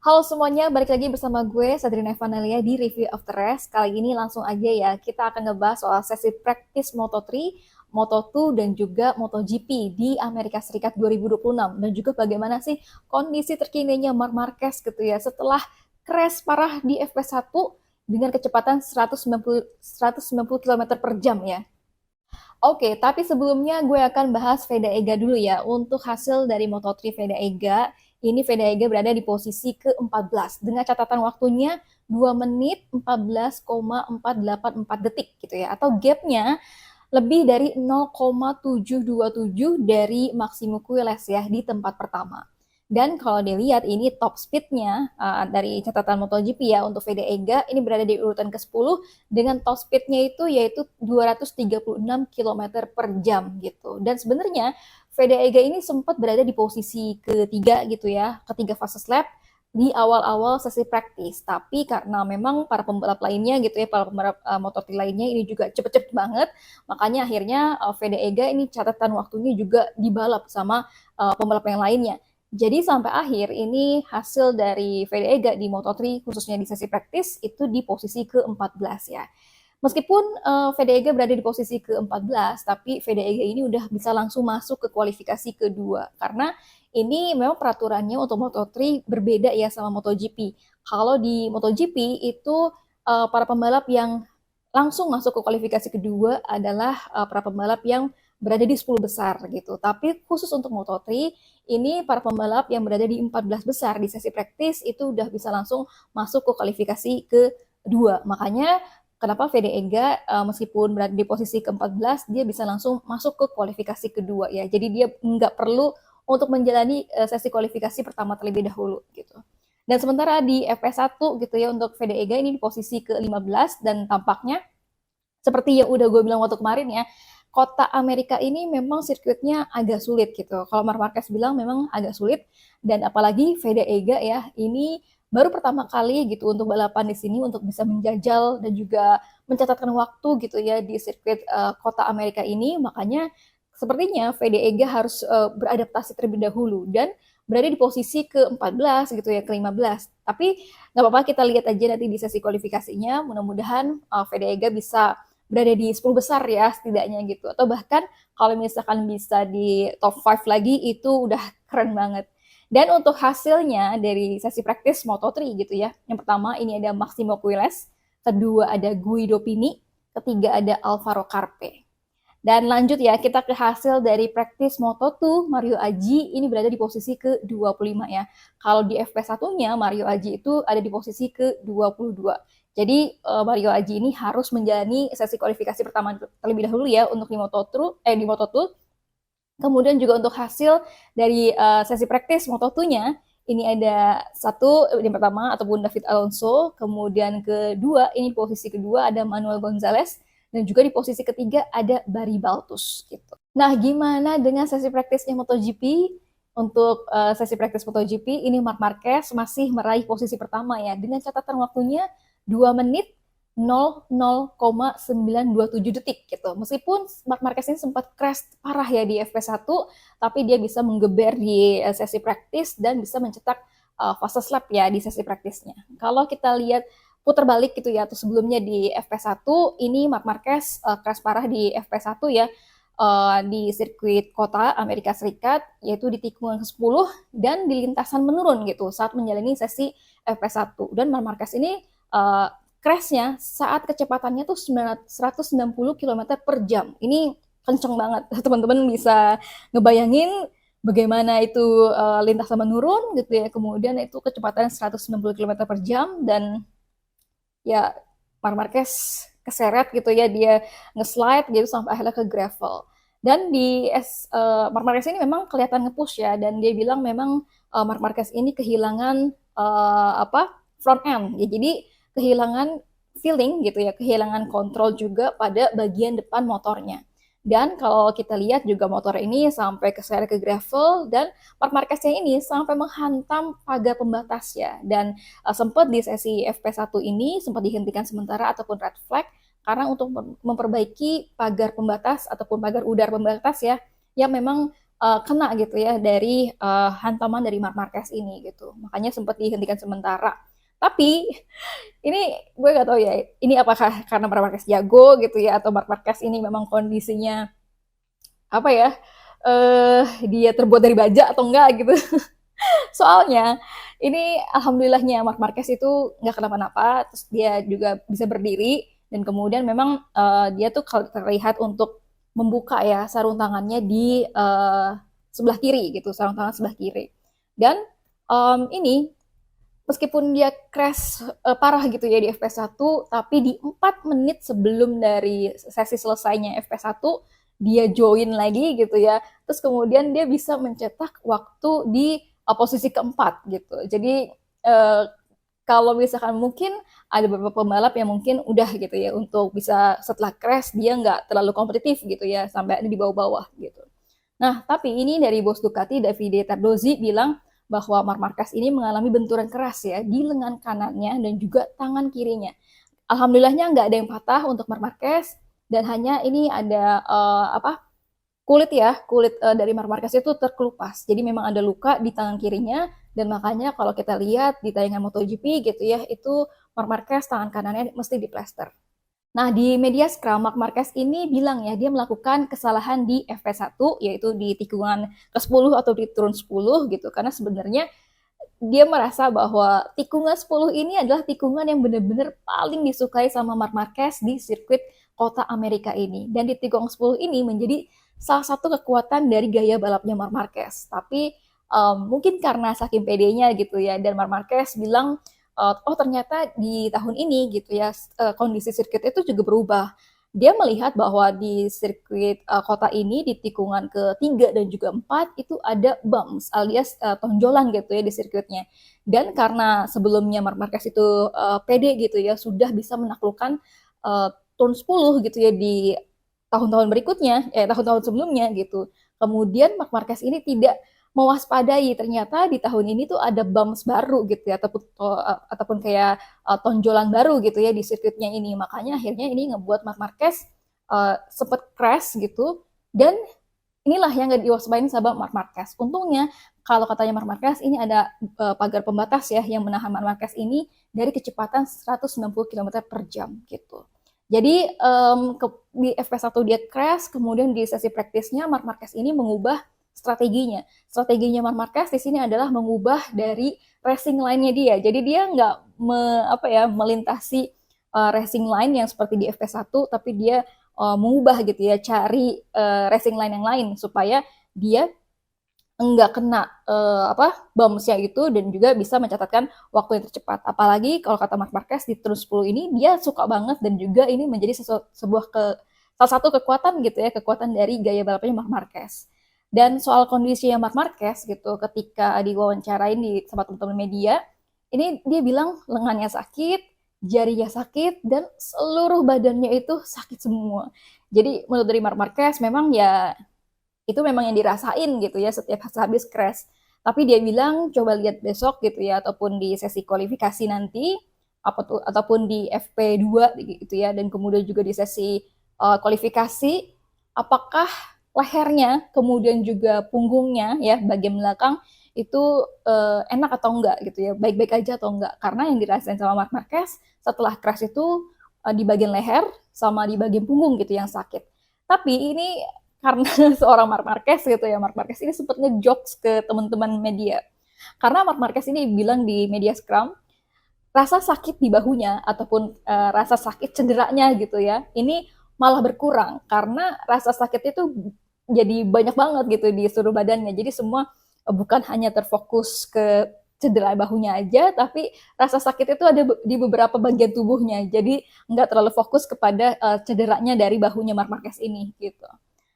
Halo semuanya, balik lagi bersama gue, Sadrina Evanelia di Review of the Rest. Kali ini langsung aja ya, kita akan ngebahas soal sesi praktis Moto3, Moto2, dan juga MotoGP di Amerika Serikat 2026. Dan juga bagaimana sih kondisi terkininya Marc Marquez gitu ya, setelah crash parah di FP1 dengan kecepatan 190 km per jam ya. Oke, tapi sebelumnya gue akan bahas Veda Ega dulu ya. Untuk hasil dari Moto3 Veda Ega, ini Veda Ega berada di posisi ke-14 dengan catatan waktunya 2 menit 14,484 detik gitu ya. Atau gapnya lebih dari 0,727 dari Maximu Quiles ya di tempat pertama. Dan kalau dilihat ini top speednya dari catatan MotoGP ya untuk VD Ega ini berada di urutan ke-10 dengan top speednya itu yaitu 236 km per jam gitu. Dan sebenarnya VD Ega ini sempat berada di posisi ketiga gitu ya, ketiga fase lap di awal-awal sesi praktis. Tapi karena memang para pembalap lainnya gitu ya, para pembalap Moto3 lainnya ini juga cepet-cepet banget, makanya akhirnya VD Ega ini catatan waktunya juga dibalap sama pembalap yang lainnya. Jadi sampai akhir ini hasil dari VD Ega di Moto3 khususnya di sesi praktis itu di posisi ke-14 ya. Meskipun VD Ega berada di posisi ke-14, tapi VD Ega ini udah bisa langsung masuk ke kualifikasi kedua karena ini memang peraturannya untuk Moto3 berbeda ya sama MotoGP. Kalau di MotoGP itu para pembalap yang langsung masuk ke kualifikasi kedua adalah para pembalap yang berada di 10 besar gitu. Tapi khusus untuk Moto3 ini para pembalap yang berada di 14 besar di sesi praktis itu udah bisa langsung masuk ke kualifikasi kedua. Makanya kenapa VD Ega meskipun berada di posisi ke-14 dia bisa langsung masuk ke kualifikasi kedua ya. Jadi dia nggak perlu untuk menjalani sesi kualifikasi pertama terlebih dahulu gitu. Dan sementara di FP1 gitu ya untuk VD Ega ini di posisi ke-15 dan tampaknya seperti yang udah gue bilang waktu kemarin ya, kota Amerika ini memang sirkuitnya agak sulit gitu. Kalau Marc Marquez bilang memang agak sulit dan apalagi Veda Ega ya, ini baru pertama kali gitu untuk balapan di sini untuk bisa menjajal dan juga mencatatkan waktu gitu ya di sirkuit kota Amerika ini. Makanya sepertinya Veda Ega harus beradaptasi terlebih dahulu dan berada di posisi ke-14 gitu ya, ke-15. Tapi nggak apa-apa kita lihat aja nanti di sesi kualifikasinya. Mudah-mudahan Veda Ega bisa berada di 10 besar ya setidaknya gitu. Atau bahkan kalau misalkan bisa di top 5 lagi itu udah keren banget. Dan untuk hasilnya dari sesi praktis Moto3 gitu ya. Yang pertama ini ada Maximo Quiles, kedua ada Guido Pini, ketiga ada Alvaro Carpe. Dan lanjut ya, kita ke hasil dari praktis Moto2, Mario Aji ini berada di posisi ke-25 ya. Kalau di FP1-nya, Mario Aji itu ada di posisi ke-22. Jadi Mario Aji ini harus menjalani sesi kualifikasi pertama terlebih dahulu ya untuk di Moto2. Kemudian juga untuk hasil dari sesi praktis Moto2-nya, ini ada satu yang pertama ataupun David Alonso, kemudian kedua ini posisi kedua ada Manuel Gonzalez, dan juga di posisi ketiga ada Barry Baltus gitu. Nah, gimana dengan sesi praktisnya MotoGP? Untuk sesi praktis MotoGP ini Marc Marquez masih meraih posisi pertama ya dengan catatan waktunya 2 menit 00,927 detik gitu. Meskipun Marc Marquez ini sempat crash parah ya di FP1, tapi dia bisa menggeber di sesi praktis dan bisa mencetak fase lap ya di sesi praktisnya. Kalau kita lihat putar balik gitu ya, atau sebelumnya di FP1, ini Marc Marquez crash parah di FP1 ya, di sirkuit kota Amerika Serikat, yaitu di tikungan ke-10 dan di lintasan menurun gitu saat menjalani sesi FP1. Dan Marc Marquez ini crashnya saat kecepatannya tuh 190 km per jam. Ini kenceng banget. Teman-teman bisa ngebayangin bagaimana itu lintasan menurun gitu ya. Kemudian itu kecepatan 190 km per jam dan ya Marc Marquez keseret gitu ya, dia nge-slide gitu sampai akhirnya ke gravel. Dan di Marc Marquez ini memang kelihatan nge-push ya, dan dia bilang memang Marc Marquez ini kehilangan front end ya, jadi kehilangan feeling gitu ya, kehilangan kontrol juga pada bagian depan motornya. Dan kalau kita lihat juga motor ini sampai keseret ke gravel dan Marc Marquez-nya ini sampai menghantam pagar pembatas ya. Dan sempat di sesi FP1 ini sempat dihentikan sementara ataupun red flag karena untuk memperbaiki pagar pembatas ataupun pagar udara pembatas ya yang memang kena gitu ya dari hantaman dari Marc Marquez ini gitu. Makanya sempat dihentikan sementara. Tapi ini gue gak tahu ya, ini apakah karena Marc Marquez jago gitu ya, atau Marc Marquez ini memang kondisinya apa ya, dia terbuat dari baja atau enggak gitu. Soalnya ini alhamdulillahnya Marc Marquez itu nggak kenapa-napa, terus dia juga bisa berdiri dan kemudian memang dia tuh terlihat untuk membuka ya sarung tangannya di sebelah kiri gitu, sarung tangan sebelah kiri. Dan ini meskipun dia crash parah gitu ya di FP1, tapi di 4 menit sebelum dari sesi selesainya FP1 dia join lagi gitu ya. Terus kemudian dia bisa mencetak waktu di posisi keempat gitu. Jadi uh, kalau misalkan mungkin ada beberapa pembalap yang mungkin udah gitu ya untuk bisa setelah crash dia nggak terlalu kompetitif gitu ya sampai ada di bawah-bawah gitu. Nah, tapi ini dari bos Ducati, Davide Tardozzi bilang bahwa Marc Marquez ini mengalami benturan keras ya di lengan kanannya dan juga tangan kirinya. Alhamdulillahnya nggak ada yang patah untuk Marc Marquez dan hanya ini ada kulit dari Marc Marquez itu terkelupas. Jadi memang ada luka di tangan kirinya dan makanya kalau kita lihat di tayangan MotoGP gitu ya, itu Marc Marquez tangan kanannya mesti diplester. Nah, di media Scrum, Marc Marquez ini bilang ya, dia melakukan kesalahan di FP1, yaitu di tikungan ke-10 atau di turun 10 gitu. Karena sebenarnya dia merasa bahwa tikungan 10 ini adalah tikungan yang benar-benar paling disukai sama Marc Marquez di sirkuit kota Amerika ini. Dan di tikungan 10 ini menjadi salah satu kekuatan dari gaya balapnya Marc Marquez. Tapi mungkin karena saking pedenya gitu ya, dan Marc Marquez bilang oh ternyata di tahun ini gitu ya kondisi sirkuit itu juga berubah. Dia melihat bahwa di sirkuit kota ini di tikungan ketiga dan juga 4 itu ada bumps alias tonjolan gitu ya di sirkuitnya. Dan karena sebelumnya Marc Marquez itu pede gitu ya sudah bisa menaklukkan turn 10 gitu ya di tahun-tahun berikutnya, tahun-tahun sebelumnya gitu. Kemudian Marc Marquez ini tidak mewaspadai ternyata di tahun ini tuh ada bumps baru gitu ya ataupun kayak tonjolan baru gitu ya di sirkuitnya ini. Makanya akhirnya ini ngebuat Marc Marquez sempat crash gitu dan inilah yang gak diwaspadai sama Marc Marquez. Untungnya kalau katanya Marc Marquez ini ada pagar pembatas ya yang menahan Marc Marquez ini dari kecepatan 190 km per jam gitu. Jadi di FP1 dia crash, kemudian di sesi praktisnya Marc Marquez ini mengubah strateginya. Strateginya Marc Marquez di sini adalah mengubah dari racing line-nya dia. Jadi dia nggak melintasi racing line yang seperti di FP1, tapi dia mengubah gitu ya, cari racing line yang lain supaya dia nggak kena bumpsnya itu dan juga bisa mencatatkan waktu yang tercepat. Apalagi kalau kata Marc Marquez di turun 10 ini dia suka banget dan juga ini menjadi salah satu kekuatan gitu ya, kekuatan dari gaya balapnya Marc Marquez. Dan soal kondisinya Marc Marquez gitu ketika diwawancarain di tempat teman-teman media, ini dia bilang lengannya sakit, jarinya sakit dan seluruh badannya itu sakit semua. Jadi menurut dari Marc Marquez memang ya itu memang yang dirasain gitu ya setiap habis crash. Tapi dia bilang coba lihat besok gitu ya ataupun di sesi kualifikasi nanti ataupun di FP2 gitu ya dan kemudian juga di sesi kualifikasi apakah lehernya kemudian juga punggungnya ya bagian belakang itu enak atau enggak gitu ya baik-baik aja atau enggak karena yang dirasain sama Marc Marquez setelah crash itu di bagian leher sama di bagian punggung gitu yang sakit. Tapi ini karena seorang Marc Marquez gitu ya, Marc Marquez ini sempat ngejokes ke teman-teman media. Karena Marc Marquez ini bilang di media Scrum, rasa sakit di bahunya ataupun rasa sakit cederanya gitu ya, ini malah berkurang karena rasa sakit itu jadi banyak banget gitu di seluruh badannya. Jadi semua bukan hanya terfokus ke cedera bahunya aja, tapi rasa sakit itu ada di beberapa bagian tubuhnya. Jadi nggak terlalu fokus kepada cederanya dari bahunya Marc Marquez ini gitu.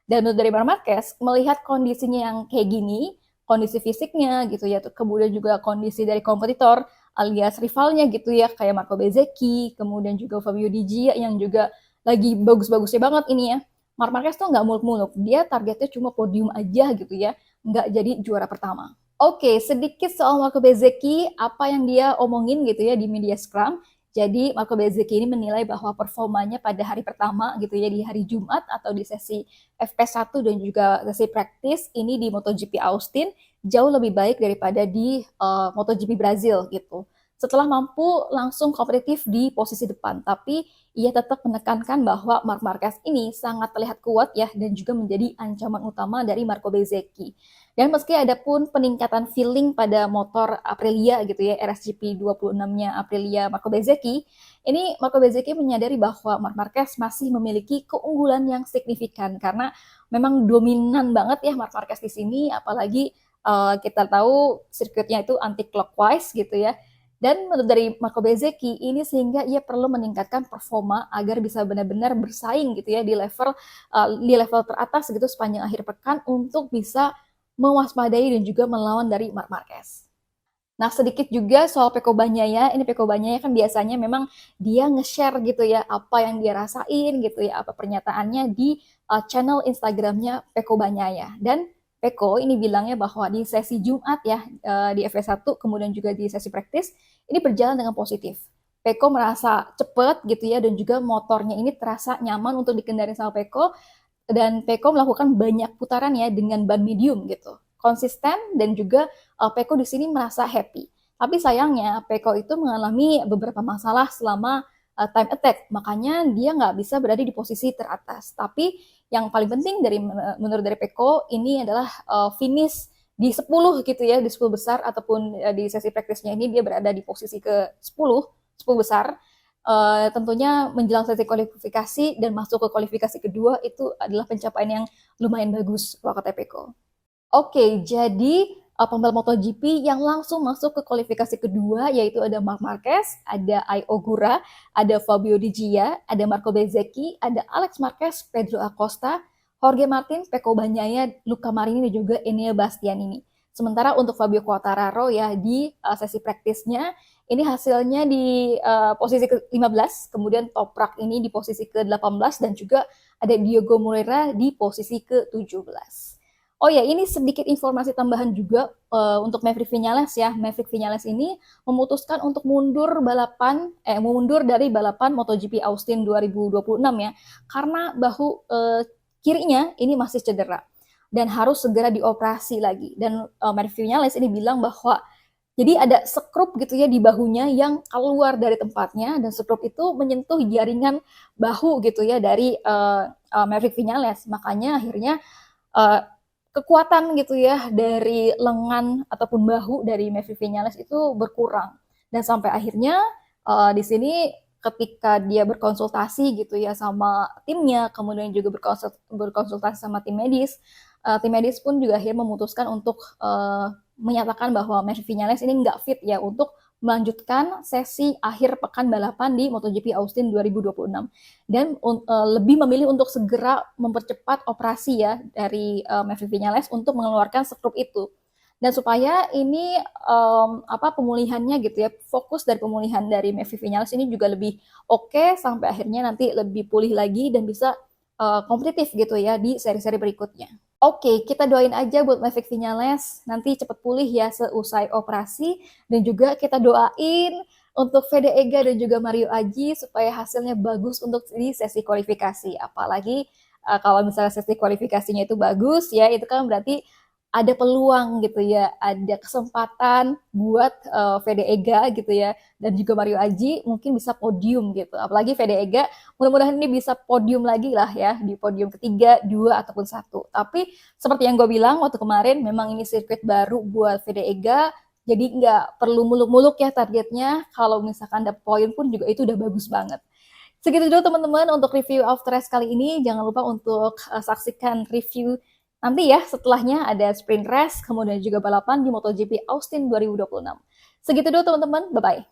Dan menurut dari Marc Marquez, melihat kondisinya yang kayak gini, kondisi fisiknya gitu ya, kemudian juga kondisi dari kompetitor alias rivalnya gitu ya, kayak Marco Bezzecchi, kemudian juga Fabio Di Gia yang juga lagi bagus-bagusnya banget ini ya. Marc Marquez tuh nggak muluk-muluk, dia targetnya cuma podium aja gitu ya, nggak jadi juara pertama. Oke, sedikit soal Marco Bezzecchi, apa yang dia omongin gitu ya di media Scrum. Jadi Marco Bezzecchi ini menilai bahwa performanya pada hari pertama gitu ya, di hari Jumat atau di sesi FP1 dan juga sesi praktis ini di MotoGP Austin jauh lebih baik daripada di MotoGP Brazil gitu. Setelah mampu langsung kompetitif di posisi depan, tapi ia tetap menekankan bahwa Marc Marquez ini sangat terlihat kuat ya dan juga menjadi ancaman utama dari Marco Bezzecchi. Dan meski ada pun peningkatan feeling pada motor Aprilia gitu ya, RSGP 26-nya Aprilia Marco Bezzecchi, ini Marco Bezzecchi menyadari bahwa Marc Marquez masih memiliki keunggulan yang signifikan karena memang dominan banget ya Marc Marquez di sini, apalagi kita tahu sirkuitnya itu anti clockwise gitu ya. Dan menurut dari Marco Bezzecchi ini sehingga ia perlu meningkatkan performa agar bisa benar-benar bersaing gitu ya di level teratas gitu sepanjang akhir pekan untuk bisa mewaspadai dan juga melawan dari Marc Marquez. Nah, sedikit juga soal Pecco Bagnaia. Ini Pecco Bagnaia kan biasanya memang dia nge-share gitu ya apa yang dia rasain gitu ya, apa pernyataannya di channel Instagramnya Pecco Bagnaia. Dan Pecco ini bilangnya bahwa di sesi Jumat ya di FP1 kemudian juga di sesi praktis ini berjalan dengan positif. Pecco merasa cepet gitu ya dan juga motornya ini terasa nyaman untuk dikendari sama Pecco dan Pecco melakukan banyak putaran ya dengan ban medium gitu. Konsisten dan juga Pecco di sini merasa happy. Tapi sayangnya Pecco itu mengalami beberapa masalah selama time attack, makanya dia nggak bisa berada di posisi teratas. Tapi yang paling penting menurut dari Pecco ini adalah finish di 10 gitu ya, di 10 besar ataupun di sesi praktisnya ini dia berada di posisi ke 10, 10 besar. Tentunya menjelang sesi kualifikasi dan masuk ke kualifikasi kedua itu adalah pencapaian yang lumayan bagus kalau kata Pecco. Oke, jadi pembalap MotoGP yang langsung masuk ke kualifikasi kedua yaitu ada Marc Marquez, ada Ai Ogura, ada Fabio Di Gia, ada Marco Bezzecchi, ada Alex Marquez, Pedro Acosta, Jorge Martin, Pecco Bagnaia, Luca Marini dan juga Enea Bastianini. Sementara untuk Fabio Quartararo ya di sesi praktisnya ini hasilnya di posisi ke-15, kemudian Toprak ini di posisi ke-18 dan juga ada Diogo Moreira di posisi ke-17. Oh ya, ini sedikit informasi tambahan juga untuk Maverick Viñales ya. Maverick Viñales ini memutuskan untuk mundur dari balapan MotoGP Austin 2026 ya, karena bahu kirinya ini masih cedera dan harus segera dioperasi lagi. Dan Maverick Viñales ini bilang bahwa jadi ada sekrup gitu ya di bahunya yang keluar dari tempatnya dan sekrup itu menyentuh jaringan bahu gitu ya dari Maverick Viñales. Makanya akhirnya uh, kekuatan gitu ya dari lengan ataupun bahu dari Maverick Viñales itu berkurang dan sampai akhirnya di sini ketika dia berkonsultasi gitu ya sama timnya kemudian juga berkonsultasi sama tim medis pun juga akhirnya memutuskan untuk menyatakan bahwa Maverick Viñales ini nggak fit ya untuk melanjutkan sesi akhir pekan balapan di MotoGP Austin 2026 dan lebih memilih untuk segera mempercepat operasi ya dari Maverick Viñales untuk mengeluarkan skrup itu dan supaya ini pemulihannya gitu ya fokus dari pemulihan dari Maverick Viñales ini juga lebih oke sampai akhirnya nanti lebih pulih lagi dan bisa kompetitif gitu ya di seri-seri berikutnya. Oke, kita doain aja buat Maverick Viñales nanti cepat pulih ya seusai operasi dan juga kita doain untuk Fede Ega dan juga Mario Aji supaya hasilnya bagus untuk di sesi kualifikasi. Apalagi kalau misalnya sesi kualifikasinya itu bagus ya itu kan berarti ada peluang gitu ya, ada kesempatan buat Fede Ega gitu ya, dan juga Mario Aji mungkin bisa podium gitu. Apalagi Fede Ega, mudah-mudahan ini bisa podium lagi lah ya, di podium ketiga, 2, ataupun 1. Tapi seperti yang gue bilang waktu kemarin, memang ini sirkuit baru buat Fede Ega, jadi nggak perlu muluk-muluk ya targetnya, kalau misalkan ada poin pun juga itu udah bagus banget. Segitu dulu teman-teman untuk review After Race kali ini. Jangan lupa untuk saksikan review nanti ya setelahnya ada sprint race, kemudian juga balapan di MotoGP Austin 2026. Segitu dulu teman-teman, bye-bye.